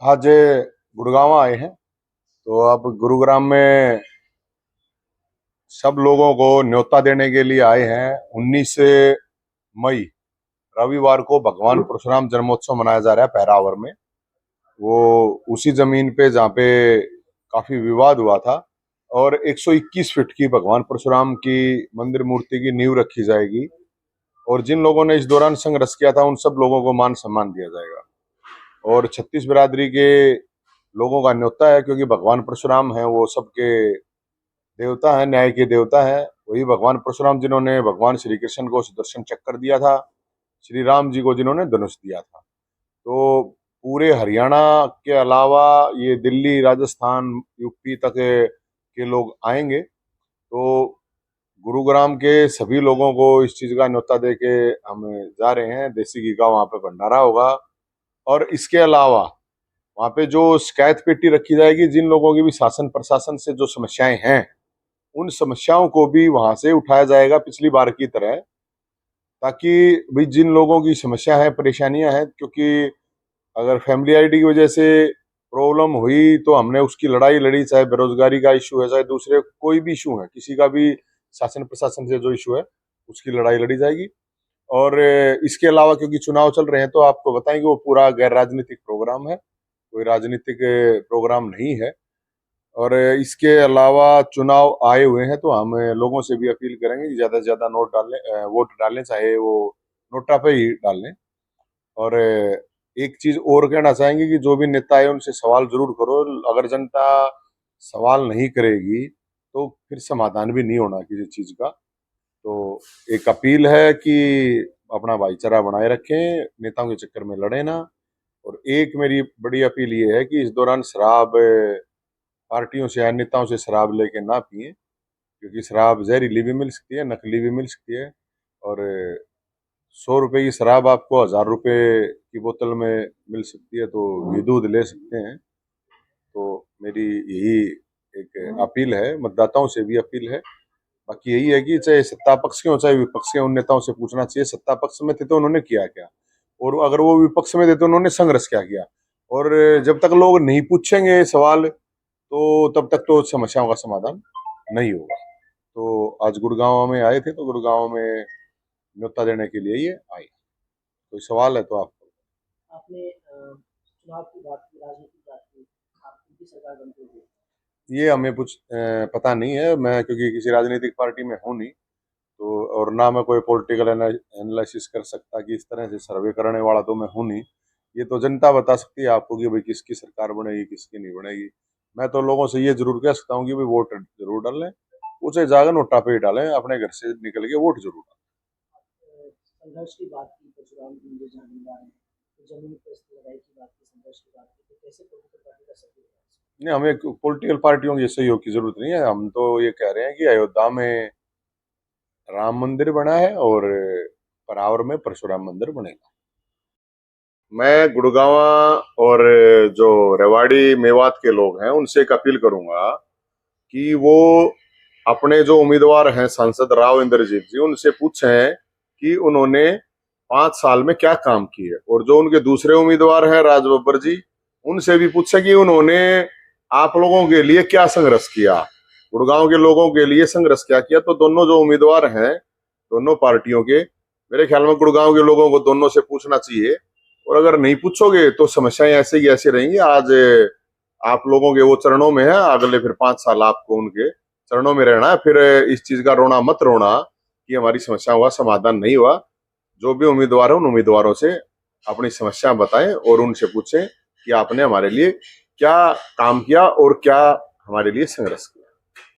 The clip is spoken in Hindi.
आज गुड़गांव आए हैं। तो अब गुरुग्राम में सब लोगों को न्योता देने के लिए आए हैं। 19 मई रविवार को भगवान परशुराम जन्मोत्सव मनाया जा रहा है पैरावर में। वो उसी जमीन पे जहाँ पे काफी विवाद हुआ था। और 121 फीट की भगवान परशुराम की मंदिर मूर्ति की नींव रखी जाएगी। और जिन लोगों ने इस दौरान संघर्ष किया था उन सब लोगों को मान सम्मान दिया जाएगा। और 36 बिरादरी के लोगों का न्योता है, क्योंकि भगवान परशुराम है वो सबके देवता है, न्याय के देवता है। वही भगवान परशुराम जिन्होंने भगवान श्री कृष्ण को सुदर्शन चक्कर दिया था, श्री राम जी को जिन्होंने धनुष दिया था। तो पूरे हरियाणा के अलावा ये दिल्ली, राजस्थान, यूपी तक के लोग आएंगे। तो गुरुग्राम के सभी लोगों को इस चीज का न्योता दे के हम जा रहे हैं। देसी घी का वहां पे भंडारा होगा। और इसके अलावा वहां पे जो शिकायत पेटी रखी जाएगी, जिन लोगों की भी शासन प्रशासन से जो समस्याएं हैं उन समस्याओं को भी वहां से उठाया जाएगा पिछली बार की तरह। ताकि भाई जिन लोगों की समस्या है, परेशानियां हैं, क्योंकि अगर फैमिली आईडी की वजह से प्रॉब्लम हुई तो हमने उसकी लड़ाई लड़ी। चाहे बेरोजगारी का इशू है, चाहे दूसरे कोई भी इशू है, किसी का भी शासन प्रशासन से जो इशू है उसकी लड़ाई लड़ी जाएगी। और इसके अलावा क्योंकि चुनाव चल रहे हैं तो आपको बताएंगे वो पूरा गैर राजनीतिक प्रोग्राम है, कोई राजनीतिक प्रोग्राम नहीं है। और इसके अलावा चुनाव आए हुए हैं तो हम लोगों से भी अपील करेंगे कि ज्यादा से ज्यादा नोट डालें, वोट डालें, चाहे वो नोटा पे ही डालें। और एक चीज और कहना चाहेंगे कि जो भी नेता है उनसे सवाल जरूर करो। अगर जनता सवाल नहीं करेगी तो फिर समाधान भी नहीं होना किसी चीज का। तो एक अपील है कि अपना भाईचारा बनाए रखें, नेताओं के चक्कर में लड़े ना। और एक मेरी बड़ी अपील ये है कि इस दौरान शराब पार्टियों से या नेताओं से शराब लेके ना पिए, क्योंकि शराब जहरीली भी मिल सकती है, नकली भी मिल सकती है। और 100 रुपए की शराब आपको 1000 रुपए की बोतल में मिल सकती है, तो ये दूध ले सकते हैं। तो मेरी यही एक अपील है, मतदाताओं से भी अपील है। बाकी यही है कि चाहे सत्ता पक्ष के हो चाहे विपक्ष के, उन नेताओं से पूछना चाहिए सत्ता पक्ष में थे तो उन्होंने किया क्या, और अगर वो विपक्ष में थे तो उन्होंने संघर्ष क्या किया। और जब तक लोग नहीं पूछेंगे सवाल तो तब तक तो समस्याओं का समाधान नहीं होगा। तो आज गुड़गांव में आए थे, तो गुड़गांव में न्योता देने के लिए ये आए। कोई सवाल है तो आप। आपने चुनाव की बात की, राजनीति की बात की, आप उनकी सरकार बनती है। ये हमें कुछ पता नहीं है, मैं क्योंकि किसी राजनीतिक पार्टी में हूँ नहीं। तो और ना मैं कोई पॉलिटिकल एनालिसिस कर सकता कि इस तरह से सर्वे करने वाला तो मैं हूँ नहीं। ये तो जनता बता सकती है आपको कि भाई किसकी सरकार बनेगी किसकी नहीं बनेगी। मैं तो लोगों से ये जरूर कह सकता हूँ कि भाई वोट जरूर डालें, उसे जाकर नोटा पे ही डालें, अपने घर से निकल के वोट जरूर डालें। संघर्ष की बात की, परशुराम जी मुझे जानने वाले हैं, तो जमीन पर इस लड़ाई की बात की, संघर्ष की बात की, तो कैसे पॉलिटिकल पार्टी का सहयोग है? नहीं, हमें पॉलिटिकल पार्टियों के सहयोग की जरूरत नहीं है। हम तो ये कह रहे हैं कि अयोध्या में राम मंदिर बना है और परावर में परशुराम मंदिर बनेगा। मैं गुड़गांव और जो रेवाड़ी मेवात के लोग हैं उनसे एक अपील करूंगा कि वो अपने जो उम्मीदवार हैं सांसद राव इंद्रजीत जी, उनसे पूछें कि उन्होंने 5 साल में क्या काम किए। और जो उनके दूसरे उम्मीदवार हैं राज बब्बर जी, उनसे भी पूछें कि उन्होंने आप लोगों के लिए क्या संघर्ष किया, गुड़गांव के लोगों के लिए संघर्ष क्या किया। तो दोनों जो उम्मीदवार हैं दोनों पार्टियों के, मेरे ख्याल में गुड़गांव के लोगों को दोनों से पूछना चाहिए। और अगर नहीं पूछोगे तो समस्याएं ऐसे ही ऐसे रहेंगी। आज आप लोगों के वो चरणों में है, अगले फिर 5 साल आपको उनके चरणों में रहना है। फिर इस चीज का रोना मत रोना कि हमारी समस्याओं का समाधान नहीं हुआ। जो भी उम्मीदवार है उन उम्मीदवारों से अपनी समस्या बताएं और उनसे पूछें कि आपने हमारे लिए क्या काम किया और क्या हमारे लिए संघर्ष किया।